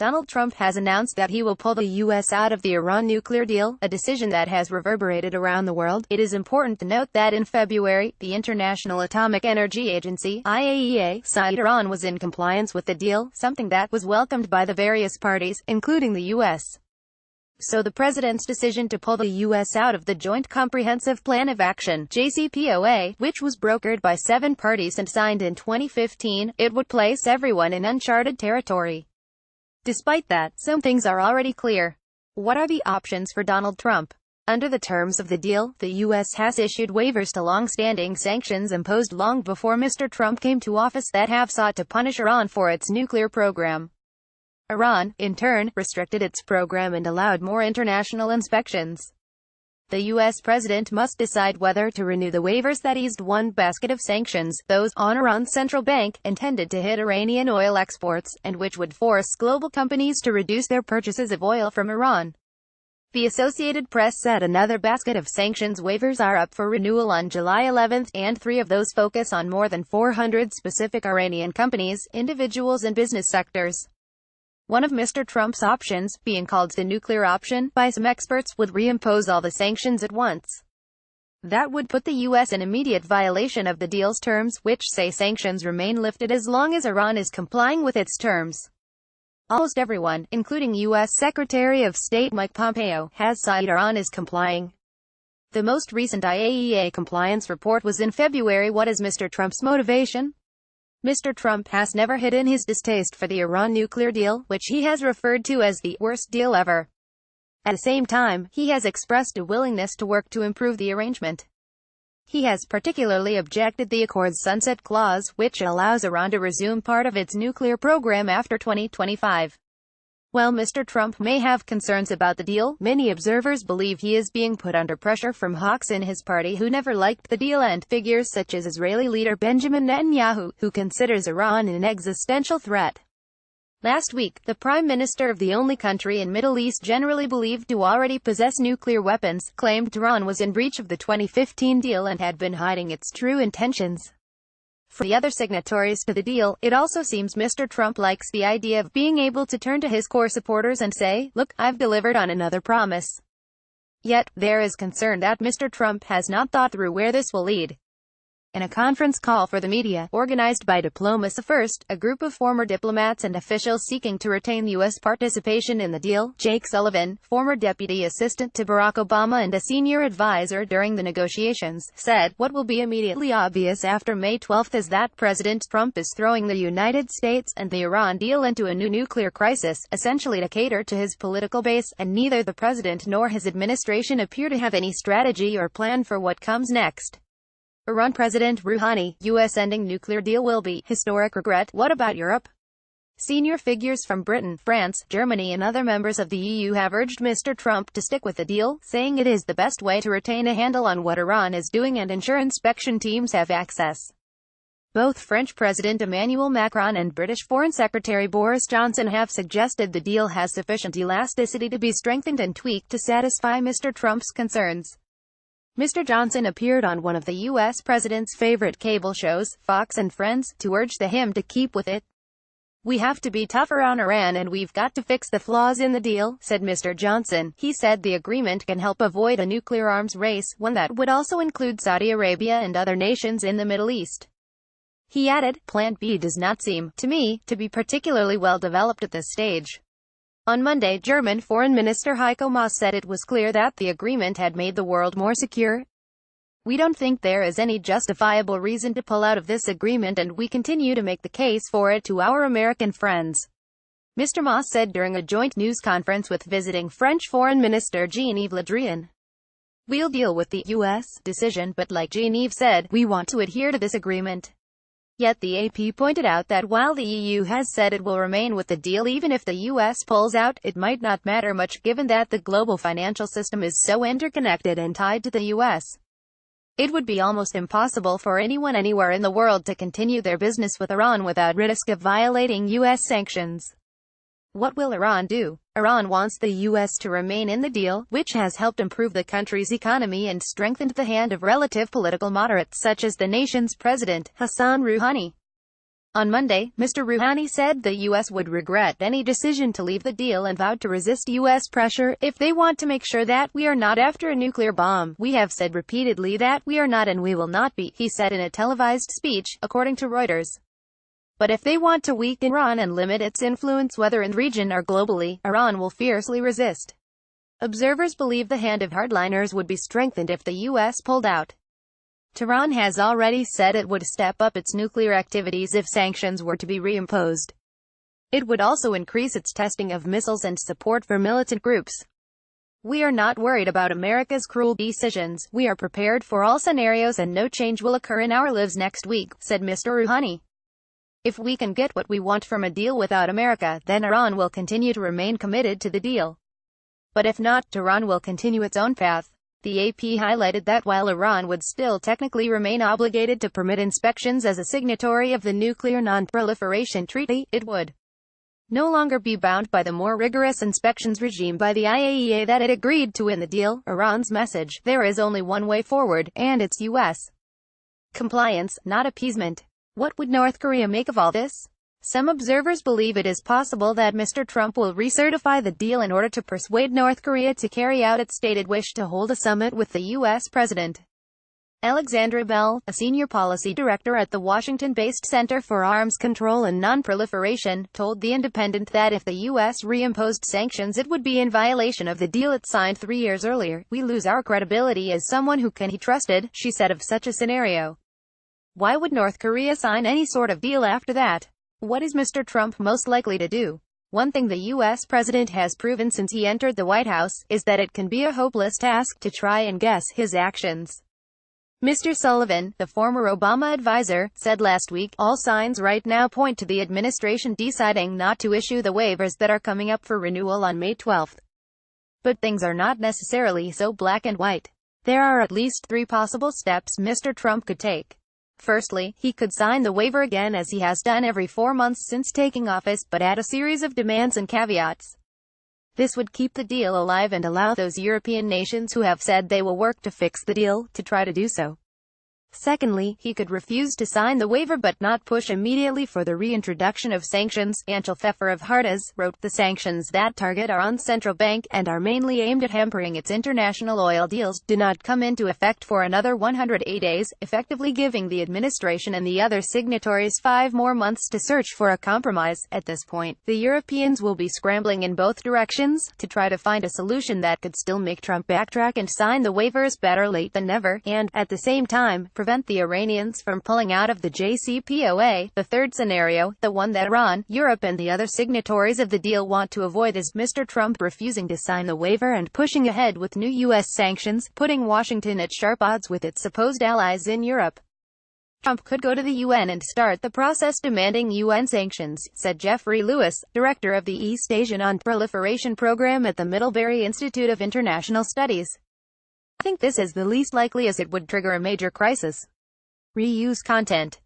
Donald Trump has announced that he will pull the U.S. out of the Iran nuclear deal, a decision that has reverberated around the world. It is important to note that in February, the International Atomic Energy Agency (IAEA) said Iran was in compliance with the deal, something that was welcomed by the various parties, including the U.S. So the president's decision to pull the U.S. out of the Joint Comprehensive Plan of Action (JCPOA), which was brokered by 7 parties and signed in 2015, it would place everyone in uncharted territory. Despite that, some things are already clear. What are the options for Donald Trump? Under the terms of the deal, the U.S. has issued waivers to long-standing sanctions imposed long before Mr. Trump came to office that have sought to punish Iran for its nuclear program. Iran, in turn, restricted its program and allowed more international inspections. The U.S. president must decide whether to renew the waivers that eased one basket of sanctions, those on Iran's central bank, intended to hit Iranian oil exports, and which would force global companies to reduce their purchases of oil from Iran. The Associated Press said another basket of sanctions waivers are up for renewal on July 11, and 3 of those focus on more than 400 specific Iranian companies, individuals and business sectors. One of Mr. Trump's options, being called the nuclear option by some experts, would reimpose all the sanctions at once. That would put the U.S. in immediate violation of the deal's terms, which say sanctions remain lifted as long as Iran is complying with its terms. Almost everyone, including U.S. Secretary of State Mike Pompeo, has said Iran is complying. The most recent IAEA compliance report was in February. What is Mr. Trump's motivation? Mr. Trump has never hidden his distaste for the Iran nuclear deal, which he has referred to as the worst deal ever. At the same time, he has expressed a willingness to work to improve the arrangement. He has particularly objected the accord's sunset clause, which allows Iran to resume part of its nuclear program after 2025. While Mr. Trump may have concerns about the deal, many observers believe he is being put under pressure from hawks in his party who never liked the deal and figures such as Israeli leader Benjamin Netanyahu, who considers Iran an existential threat. Last week, the Prime Minister of the only country in Middle East generally believed to already possess nuclear weapons, claimed Iran was in breach of the 2015 deal and had been hiding its true intentions. For the other signatories to the deal, it also seems Mr. Trump likes the idea of being able to turn to his core supporters and say, "Look, I've delivered on another promise." Yet, there is concern that Mr. Trump has not thought through where this will lead. In a conference call for the media, organized by Diplomacy First, a group of former diplomats and officials seeking to retain U.S. participation in the deal, Jake Sullivan, former deputy assistant to Barack Obama and a senior advisor during the negotiations, said, "What will be immediately obvious after May 12 is that President Trump is throwing the United States and the Iran deal into a new nuclear crisis, essentially to cater to his political base, and neither the president nor his administration appear to have any strategy or plan for what comes next." Iran President Rouhani, U.S. ending nuclear deal will be historic regret. What about Europe? Senior figures from Britain, France, Germany and other members of the EU have urged Mr. Trump to stick with the deal, saying it is the best way to retain a handle on what Iran is doing and ensure inspection teams have access. Both French President Emmanuel Macron and British Foreign Secretary Boris Johnson have suggested the deal has sufficient elasticity to be strengthened and tweaked to satisfy Mr. Trump's concerns. Mr. Johnson appeared on one of the U.S. president's favorite cable shows, Fox and Friends, to urge him to keep with it. "We have to be tougher on Iran and we've got to fix the flaws in the deal," said Mr. Johnson. He said the agreement can help avoid a nuclear arms race, one that would also include Saudi Arabia and other nations in the Middle East. He added, "Plan B does not seem, to me, to be particularly well developed at this stage." On Monday, German Foreign Minister Heiko Maas said it was clear that the agreement had made the world more secure. "We don't think there is any justifiable reason to pull out of this agreement and we continue to make the case for it to our American friends," Mr. Maas said during a joint news conference with visiting French Foreign Minister Jean-Yves Le Drian. "We'll deal with the U.S. decision, but like Jean-Yves said, we want to adhere to this agreement." Yet the AP pointed out that while the EU has said it will remain with the deal even if the US pulls out, it might not matter much given that the global financial system is so interconnected and tied to the US. It would be almost impossible for anyone anywhere in the world to continue their business with Iran without risk of violating US sanctions. What will Iran do? Iran wants the U.S. to remain in the deal, which has helped improve the country's economy and strengthened the hand of relative political moderates such as the nation's president, Hassan Rouhani. On Monday, Mr. Rouhani said the U.S. would regret any decision to leave the deal and vowed to resist U.S. pressure if they want to make sure that we are not after a nuclear bomb. "We have said repeatedly that we are not and we will not be," he said in a televised speech, according to Reuters. But if they want to weaken Iran and limit its influence whether in the region or globally, Iran will fiercely resist. Observers believe the hand of hardliners would be strengthened if the U.S. pulled out. Tehran has already said it would step up its nuclear activities if sanctions were to be reimposed. It would also increase its testing of missiles and support for militant groups. "We are not worried about America's cruel decisions. We are prepared for all scenarios and no change will occur in our lives next week," said Mr. Rouhani. "If we can get what we want from a deal without America, then Iran will continue to remain committed to the deal. But if not, Tehran will continue its own path." The AP highlighted that while Iran would still technically remain obligated to permit inspections as a signatory of the Nuclear Non-Proliferation Treaty, it would no longer be bound by the more rigorous inspections regime by the IAEA that it agreed to in the deal. Iran's message: there is only one way forward, and it's U.S. compliance, not appeasement. What would North Korea make of all this? Some observers believe it is possible that Mr. Trump will recertify the deal in order to persuade North Korea to carry out its stated wish to hold a summit with the U.S. president. Alexandra Bell, a senior policy director at the Washington-based Center for Arms Control and Non-Proliferation, told The Independent that if the U.S. reimposed sanctions it would be in violation of the deal it signed 3 years earlier. "We lose our credibility as someone who can be trusted," she said of such a scenario. Why would North Korea sign any sort of deal after that? What is Mr. Trump most likely to do? One thing the U.S. president has proven since he entered the White House is that it can be a hopeless task to try and guess his actions. Mr. Sullivan, the former Obama advisor, said last week, "All signs right now point to the administration deciding not to issue the waivers that are coming up for renewal on May 12. But things are not necessarily so black and white. There are at least 3 possible steps Mr. Trump could take. Firstly, he could sign the waiver again as he has done every 4 months since taking office, but add a series of demands and caveats. This would keep the deal alive and allow those European nations who have said they will work to fix the deal, to try to do so. Secondly, he could refuse to sign the waiver but not push immediately for the reintroduction of sanctions. Anshel Pfeffer of Hartas wrote, "The sanctions that target Iran's central bank, and are mainly aimed at hampering its international oil deals, do not come into effect for another 108 days, effectively giving the administration and the other signatories 5 more months to search for a compromise. At this point, the Europeans will be scrambling in both directions, to try to find a solution that could still make Trump backtrack and sign the waivers. Better late than never, and, at the same time, prevent the Iranians from pulling out of the JCPOA. The third scenario, the one that Iran, Europe and the other signatories of the deal want to avoid, is Mr. Trump refusing to sign the waiver and pushing ahead with new U.S. sanctions, putting Washington at sharp odds with its supposed allies in Europe. Trump could go to the UN and start the process demanding UN sanctions," said Jeffrey Lewis, director of the East Asian Non-Proliferation Program at the Middlebury Institute of International Studies. "I think this is the least likely as it would trigger a major crisis." Reuse content.